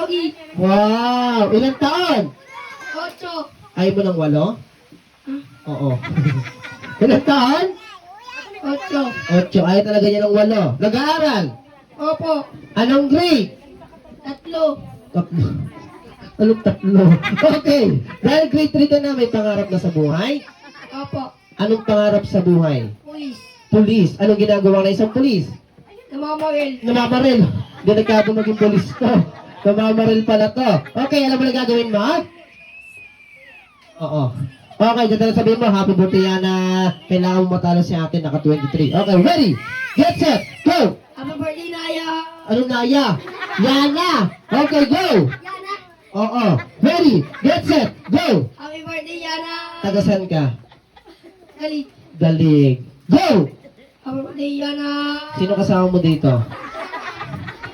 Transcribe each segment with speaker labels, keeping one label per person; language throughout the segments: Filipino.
Speaker 1: Pogi.
Speaker 2: Wow! Ilang taon?
Speaker 1: 8.
Speaker 2: Ayaw mo ng 8? Oo. Ilang taon?
Speaker 1: 8.
Speaker 2: 8. Ayaw talaga niya ng 8. Nag-aaral?
Speaker 1: Opo.
Speaker 2: Anong grade?
Speaker 1: 3.
Speaker 2: Tatlo. Anong tatlo? Okay. Dahil grade 3 ka na, may pangarap na sa buhay?
Speaker 1: Opo.
Speaker 2: Anong pangarap sa buhay?
Speaker 1: Pulis.
Speaker 2: Pulis. Anong ginagawa ng isang pulis?
Speaker 1: Namamaril.
Speaker 2: Namamaril. Delikado maging pulis to. Namamaril pala to. Okay, alam mo na gagawin mo? Oo. Okay, ganda na sabihin mo, happy birthday Yana. Kailangan mo matalo si atin, naka 23. Okay, ready? Get set, go!
Speaker 1: Happy birthday, Naya.
Speaker 2: Anong naya? Yana! Okay, go!
Speaker 1: Yana.
Speaker 2: Oo. Ready? Get set, go!
Speaker 1: Happy birthday, Yana.
Speaker 2: Tagasan ka?
Speaker 1: Galit.
Speaker 2: Dalig. Go!
Speaker 1: Happy birthday, Yana.
Speaker 2: Sino kasama mo dito?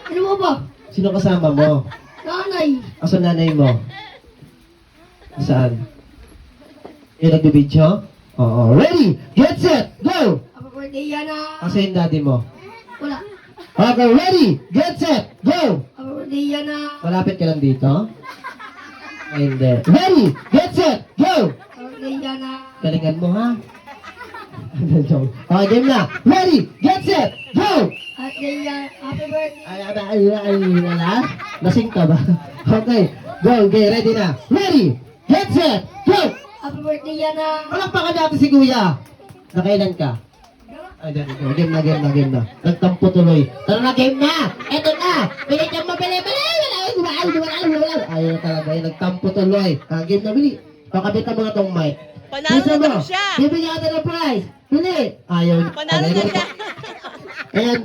Speaker 1: Ano mo ba?
Speaker 2: Sino kasama mo?
Speaker 1: Nanay.
Speaker 2: Asan nanay mo? Saan? Yung nagbibidyo? Oo. Ready? Get set! Go!
Speaker 1: Happy birthday, Yana.
Speaker 2: Asa yung daddy mo?
Speaker 1: Wala.
Speaker 2: Okay, ready? Get set! Go!
Speaker 1: Happy birthday, Yana.
Speaker 2: Malapit ka lang dito? Ay, hindi. Ready? Get set! Go!
Speaker 1: Happy birthday, Yana.
Speaker 2: Galingan mo, ha? Okay, game na. Ready? Get set! Go!
Speaker 1: Happy birthday, Yana. Happy birthday.
Speaker 2: Ay, wala? Lasing ka ba? Okay. Go, okay, ready na. Ready! Get set! Go!
Speaker 1: Happy birthday, Yana.
Speaker 2: Palakpakan natin si Kuya. Nakailan ka? Ay, there you go. Game na. Nagtampo tuloy. Tara na, game na! Eto na! Bili kang mabili! Ayaw talaga yun. Nagtampo tuloy. Game na, bili. Pakabit mo na tong mic.
Speaker 3: Panalo na daw siya.
Speaker 2: Bibigyan natin ng prize. Bili! Ayaw.
Speaker 3: Panalo na siya.
Speaker 2: Ayan,